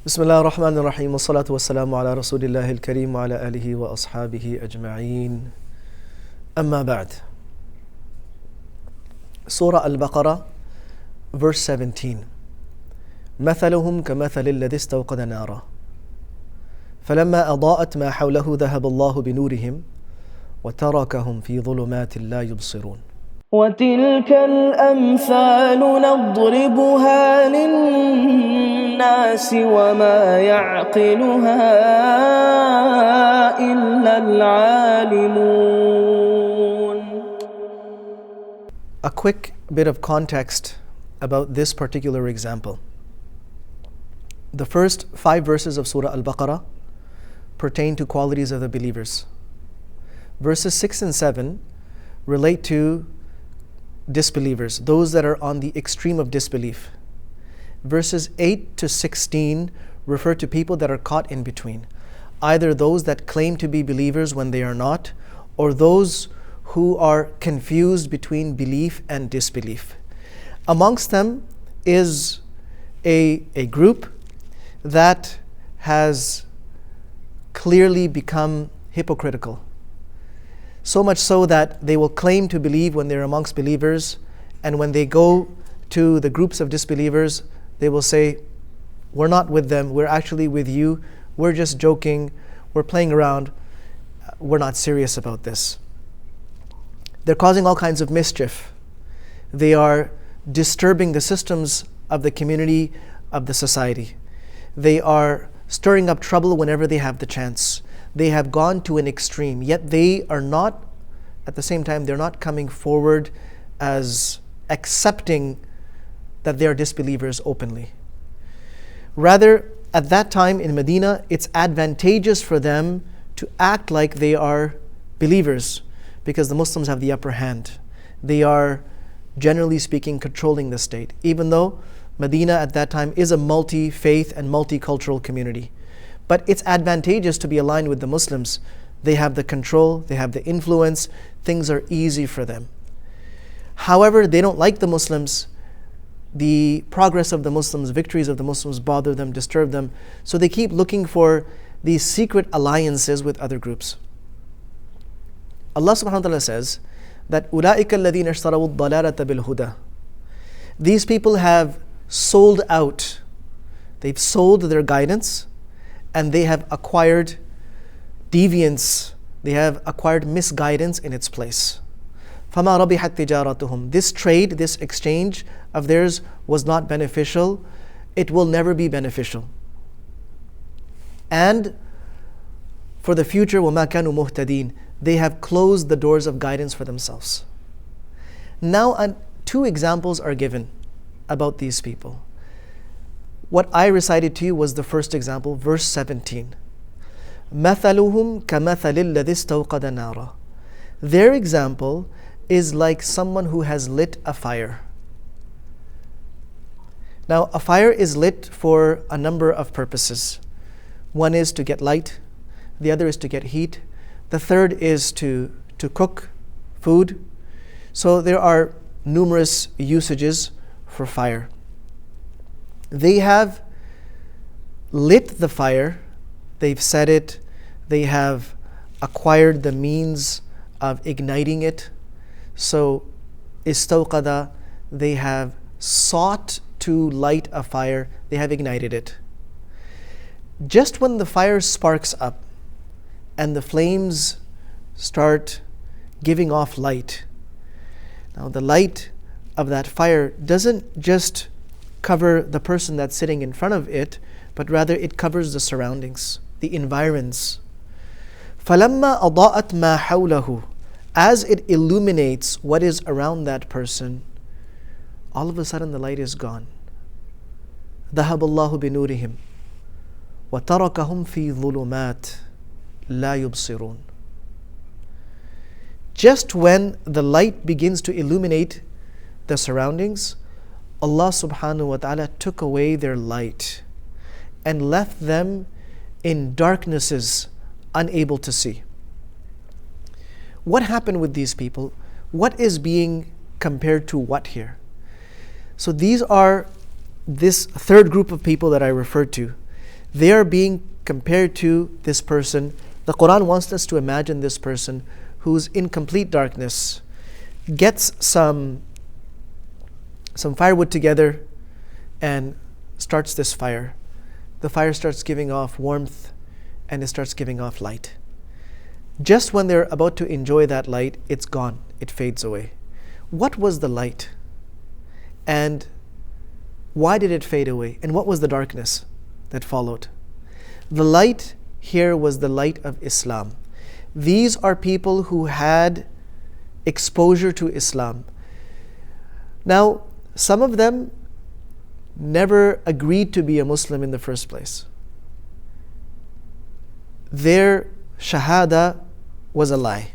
بسم الله الرحمن الرحيم والصلاة والسلام على رسول الله الكريم وعلى آله وأصحابه أجمعين أما بعد. Surah Al-Baqarah, verse 17. مثلهم كمثل الذي استوقد نارا فلما أضاءت ما حوله ذهب الله بنورهم وتركهم في ظلمات لا يبصرون. وتلك الأمثال نضربها للناس وما يعقلها إلا العالمون. A quick bit of context about this particular example. The first 5 verses of Surah Al-Baqarah pertain to qualities of the believers. Verses 6 and 7 relate to disbelievers, those that are on the extreme of disbelief. Verses 8 to 16 refer to people that are caught in between, either those that claim to be believers when they are not, or those who are confused between belief and disbelief. Amongst them is a group that has clearly become hypocritical. So much so that they will claim to believe when they're amongst believers, and when they go to the groups of disbelievers, they will say, we're not with them, we're actually with you, we're just joking, we're playing around, we're not serious about this. They're causing all kinds of mischief. They are disturbing the systems of the community, of the society. They are stirring up trouble whenever they have the chance. They have gone to an extreme, yet they are not, at the same time, they're not coming forward as accepting that they are disbelievers openly. Rather, at that time in Medina, it's advantageous for them to act like they are believers because the Muslims have the upper hand. They are, generally speaking, controlling the state, even though Medina at that time is a multi-faith and multicultural community. But it's advantageous to be aligned with the Muslims. They have the control, they have the influence, things are easy for them. However, they don't like the Muslims. The progress of the Muslims, victories of the Muslims bother them, disturb them. So they keep looking for these secret alliances with other groups. Allah subhanahu wa ta'ala says that أُولَٰئِكَ الَّذِينَ اشْتَرَوُا الضَّلَالَةَ بِالْهُدَى. These people have sold out. They've sold their guidance, and they have acquired deviance, they have acquired misguidance in its place. فَمَا رَبِحَتْ تِجَارَتُهُمْ. This trade, this exchange of theirs was not beneficial. It will never be beneficial. And for the future, وَمَا كَانُوا مُهْتَدِينَ. They have closed the doors of guidance for themselves. Now, 2 examples are given about these people. What I recited to you was the first example, verse 17. مَثَلُهُمْ كَمَثَلِ الَّذِي اسْتَوْقَدَ نَارًا. Their example is like someone who has lit a fire. Now, a fire is lit for a number of purposes. One is to get light, the other is to get heat, the third is to cook food. So there are numerous usages for fire. They have lit the fire, they've set it, they have acquired the means of igniting it. So, istawqada, they have sought to light a fire, they have ignited it. Just when the fire sparks up and the flames start giving off light, now the light of that fire doesn't just cover the person that's sitting in front of it, but rather it covers the surroundings, the environs. فَلَمَّا أَضَاءَتْ مَا حَوْلَهُ. As it illuminates what is around that person, all of a sudden the light is gone. ذَهَبَ اللَّهُ بِنُورِهِمْ وَتَرَكَهُمْ فِي ظُلُمَاتٍ لَا يُبْصِرُونَ. Just when the light begins to illuminate the surroundings, Allah subhanahu wa ta'ala took away their light and left them in darknesses, unable to see. What happened with these people? What is being compared to what here? So these are this third group of people that I referred to. They are being compared to this person. The Qur'an wants us to imagine this person who's in complete darkness, gets some firewood together and starts this fire. The fire starts giving off warmth and it starts giving off light. Just when they're about to enjoy that light, it's gone. It fades away. What was the light? And why did it fade away? And what was the darkness that followed? The light here was the light of Islam. These are people who had exposure to Islam. Now, some of them never agreed to be a Muslim in the first place. Their shahada was a lie.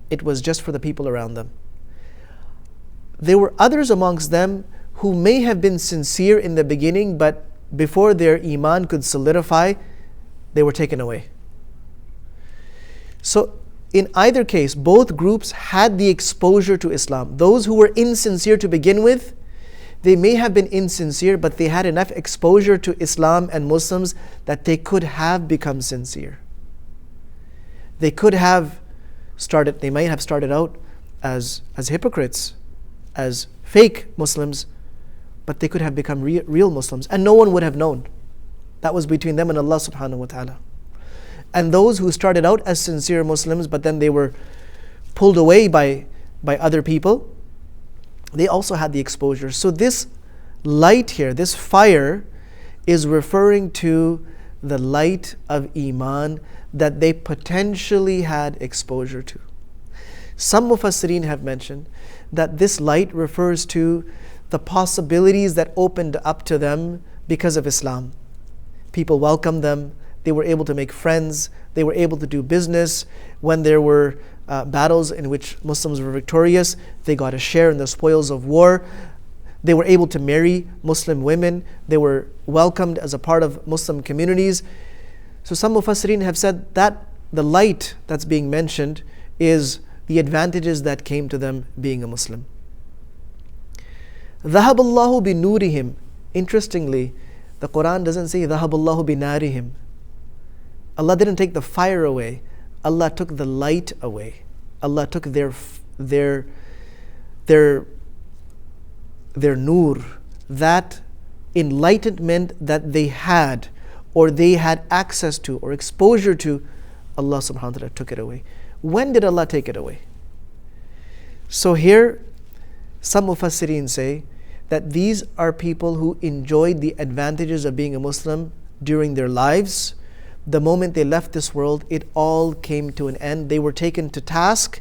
It was just for the people around them. There were others amongst them who may have been sincere in the beginning, but before their Iman could solidify, they were taken away. So in either case, both groups had the exposure to Islam. Those who were insincere to begin with, they may have been insincere, but they had enough exposure to Islam and Muslims that they could have become sincere. They might have started out as hypocrites, as fake Muslims, but they could have become real Muslims, and no one would have known. That was between them and Allah subhanahu wa ta'ala. And those who started out as sincere Muslims, but then they were pulled away by other people, they also had the exposure. So this light here, this fire, is referring to the light of Iman that they potentially had exposure to. Some Mufassirin have mentioned that this light refers to the possibilities that opened up to them because of Islam. People welcomed them, they were able to make friends, they were able to do business. When there were battles in which Muslims were victorious, they got a share in the spoils of war. They were able to marry Muslim women, they were welcomed as a part of Muslim communities. So some Mufassirin have said that the light that's being mentioned is the advantages that came to them being a Muslim. ذَهَبَ اللَّهُ بِنُورِهِمْ. Interestingly, the Qur'an doesn't say ذَهَبَ اللَّهُ بِنَارِهِمْ. Allah didn't take the fire away. Allah took the light away. Allah took their nur, that enlightenment that they had, or they had access to, or exposure to. Allah subhanahu wa ta'ala took it away. When did Allah take it away? So here, some Mufassirin say that these are people who enjoyed the advantages of being a Muslim during their lives. The moment they left this world, it all came to an end. They were taken to task,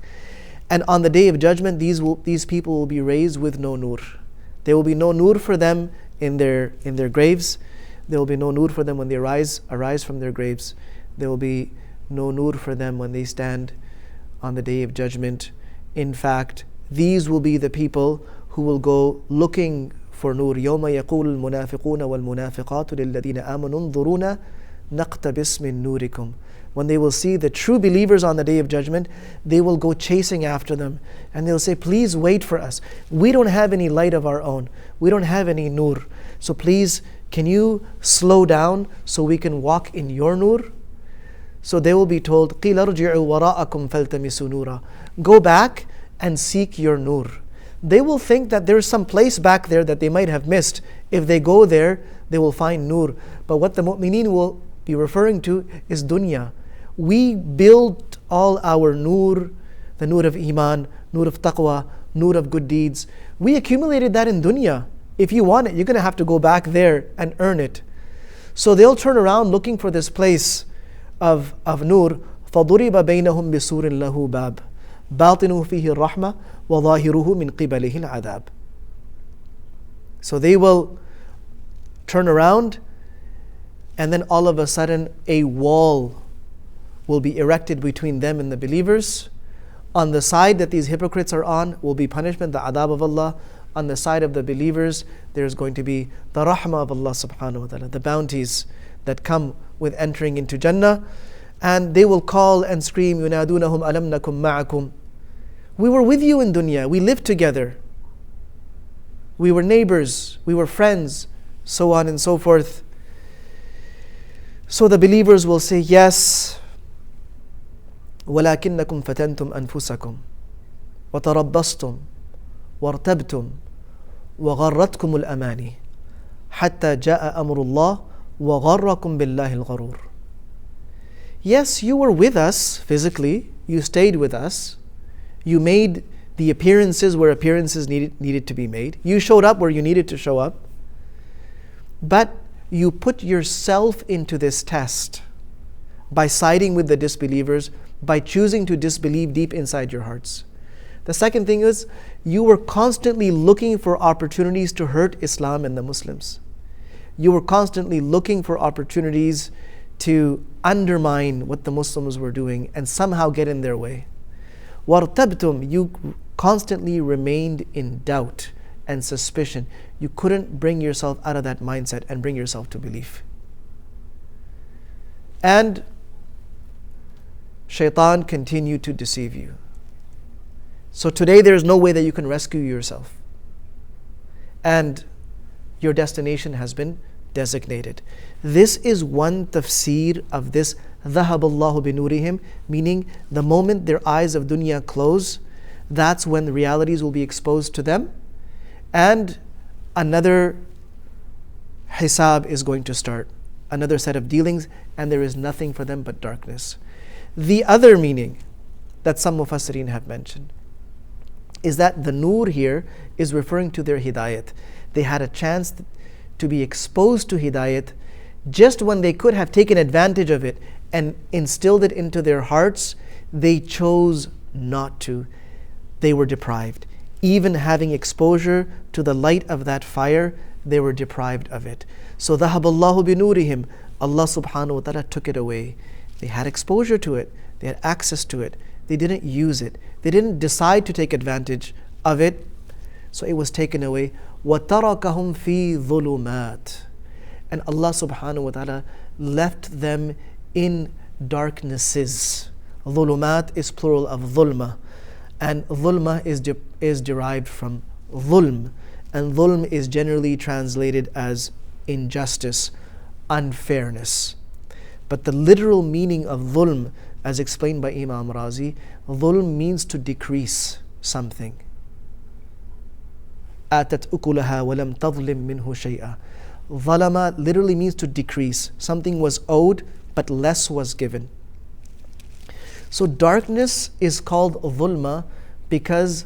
and on the Day of Judgment, these people will be raised with no nur. There will be no nur for them in their graves. There will be no nur for them when they arise from their graves. There will be no nur for them when they stand on the Day of Judgment. In fact, these will be the people who will go looking for nur. يَوْمَ يَقُولُ الْمُنَافِقُونَ وَالْمُنَافِقَاتُ لِلَّذِينَ آمَنُوا انظُرُونَ نَقْتَبِسْ مِن نُورِكُمْ. When they will see the true believers on the Day of Judgment, they will go chasing after them. And they'll say, please wait for us. We don't have any light of our own. We don't have any nur. So please, can you slow down so we can walk in your nur? So they will be told, قِيلَ ارْجِعُوا وَرَاءَكُمْ فَالْتَمِسُوا نُورًا. Go back and seek your nur. They will think that there's some place back there that they might have missed. If they go there, they will find nur. But what the mu'mineen will be referring to is dunya. We built all our nur, the nur of Iman, nur of taqwa, nur of good deeds. We accumulated that in dunya. If you want it, you're going to have to go back there and earn it. So they'll turn around looking for this place of nur. فَضُرِبَ بَيْنَهُمْ بِسُورٍ لَهُ بَابٍ بَاطِنُهُ فِيهِ الرَّحْمَةِ وَظَاهِرُهُ مِنْ قِبَلِهِ الْعَذَابِ. So they will turn around, and then all of a sudden a wall will be erected between them and the believers. On the side that these hypocrites are on will be punishment, the adab of Allah. On the side of the believers, there's going to be the rahmah of Allah subhanahu wa ta'ala, the bounties that come with entering into Jannah. And they will call and scream, يُنَادُونَهُمْ أَلَمْ نَكُمْ مَعَكُمْ. We were with you in dunya, we lived together. We were neighbors, we were friends, so on and so forth. So the believers will say, yes, وَلَكِنَّكُمْ فَتَنْتُمْ أَنفُسَكُمْ وَتَرَبَّصْتُمْ وَارْتَبْتُمْ وَغَرَّتْكُمُ الْأَمَانِي حَتَّى جَاءَ أَمْرُ اللَّهِ وَغَرَّكُمْ بِاللَّهِ الْغَرُورِ. Yes, you were with us physically, you stayed with us, you made the appearances where appearances needed to be made, you showed up where you needed to show up, but you put yourself into this test by siding with the disbelievers, by choosing to disbelieve deep inside your hearts. The second thing is, you were constantly looking for opportunities to hurt Islam and the Muslims. You were constantly looking for opportunities to undermine what the Muslims were doing and somehow get in their way. وَارْتَبْتُمْ, you constantly remained in doubt and suspicion. You couldn't bring yourself out of that mindset and bring yourself to belief. And Shaitan continued to deceive you. So today there is no way that you can rescue yourself. And your destination has been designated. This is one tafsir of this ذَهَبَ اللَّهُ بِنُورِهِمْ, meaning the moment their eyes of dunya close, that's when the realities will be exposed to them, and another hisab is going to start, another set of dealings, and there is nothing for them but darkness. The other meaning that some Mufassirin have mentioned is that the nur here is referring to their hidayat. They had a chance to be exposed to hidayat just when they could have taken advantage of it and instilled it into their hearts. They chose not to. They were deprived. Even having exposure to the light of that fire, they were deprived of it. So ذَهَبَ اللَّهُ بِنُورِهِمْ, Allah subhanahu wa ta'ala took it away. They had exposure to it. They had access to it. They didn't use it. They didn't decide to take advantage of it. So it was taken away. وَتَرَكَهُمْ فِي ظُلُمَاتٍ, and Allah subhanahu wa ta'ala left them in darknesses. Dhulumat is plural of dhulma, and dhulma is derived from dhulm, and dhulm is generally translated as injustice, unfairness. But the literal meaning of dhulm, as explained by Imam Razi, dhulm means to decrease something. آتت أكلها ولم تظلم منه شيئا. Dhalama literally means to decrease. Something was owed, but less was given. So darkness is called dhulma because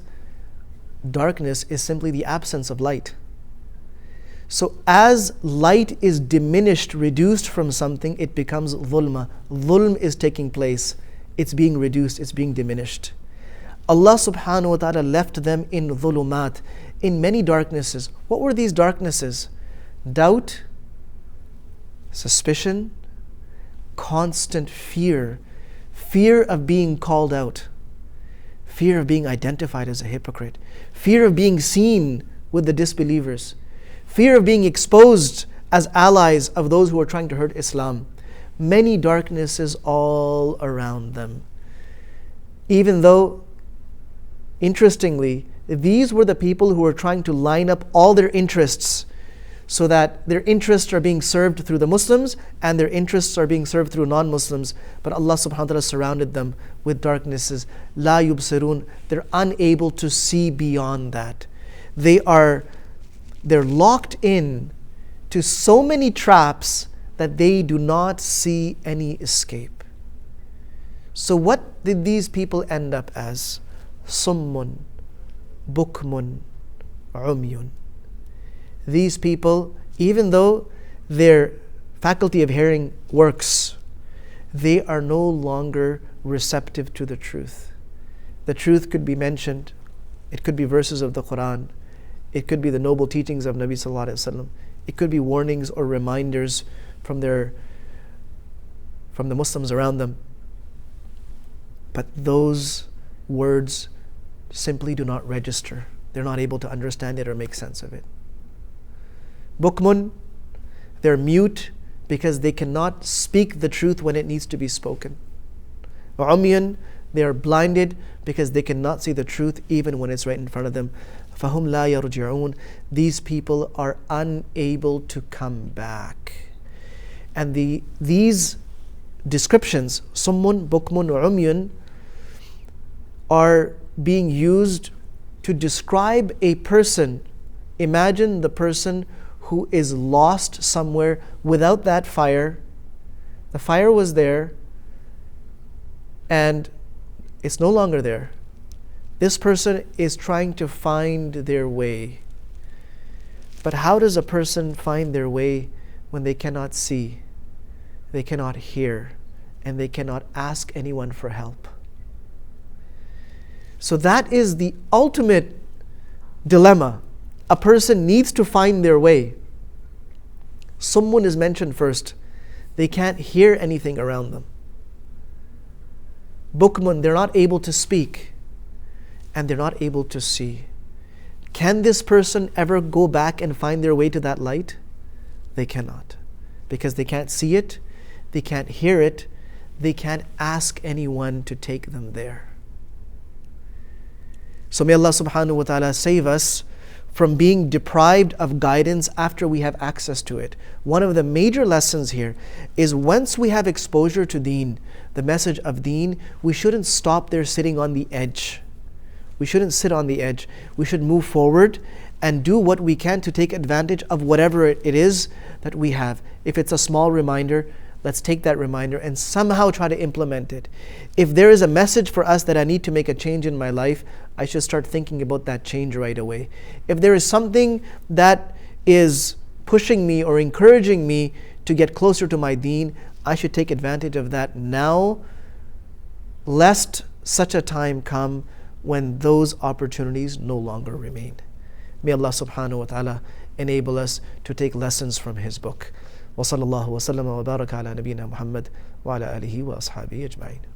darkness is simply the absence of light. So as light is diminished, reduced from something, it becomes dhulma. Dhulm is taking place. It's being reduced, it's being diminished. Allah subhanahu wa ta'ala left them in dhulumat, in many darknesses. What were these darknesses? Doubt, suspicion, constant fear. Fear of being called out. Fear of being identified as a hypocrite. Fear of being seen with the disbelievers. Fear of being exposed as allies of those who are trying to hurt Islam. Many darknesses all around them. Even though, interestingly, these were the people who were trying to line up all their interests so that their interests are being served through the Muslims and their interests are being served through non-Muslims. But Allah subhanahu wa ta'ala surrounded them with darknesses. La yubsirun. They're unable to see beyond that. They're locked in to so many traps that they do not see any escape. So what did these people end up as? Summun, bukmun, umyun. These people, even though their faculty of hearing works, they are no longer receptive to the truth. The truth could be mentioned. It could be verses of the Qur'an. It could be the noble teachings of Nabi sallallahu alaihi wasallam. It could be warnings or reminders from the Muslims around them. But those words simply do not register. They're not able to understand it or make sense of it. Bukmun, they're mute because they cannot speak the truth when it needs to be spoken. Umyun, they are blinded because they cannot see the truth even when it's right in front of them. Fahum la yarji'un. These people are unable to come back. And these descriptions, summun, bukmun, umyun, are being used to describe a person. Imagine the person who is lost somewhere without that fire. The fire was there and it's no longer there. This person is trying to find their way. But how does a person find their way when they cannot see, they cannot hear, and they cannot ask anyone for help? So that is the ultimate dilemma. A person needs to find their way. Someone is mentioned first. They can't hear anything around them. Bukmun, they're not able to speak, and they're not able to see. Can this person ever go back and find their way to that light? They cannot, because they can't see it, they can't hear it, they can't ask anyone to take them there. So may Allah subhanahu wa ta'ala save us from being deprived of guidance after we have access to it. One of the major lessons here is once we have exposure to deen, the message of deen, we shouldn't stop there sitting on the edge. We shouldn't sit on the edge. We should move forward and do what we can to take advantage of whatever it is that we have. If it's a small reminder, let's take that reminder and somehow try to implement it. If there is a message for us that I need to make a change in my life, I should start thinking about that change right away. If there is something that is pushing me or encouraging me to get closer to my deen, I should take advantage of that now, lest such a time come when those opportunities no longer remain. May Allah subhanahu wa ta'ala enable us to take lessons from His book. وصلى الله وسلم وبارك على نبينا محمد وعلى آله وأصحابه أجمعين.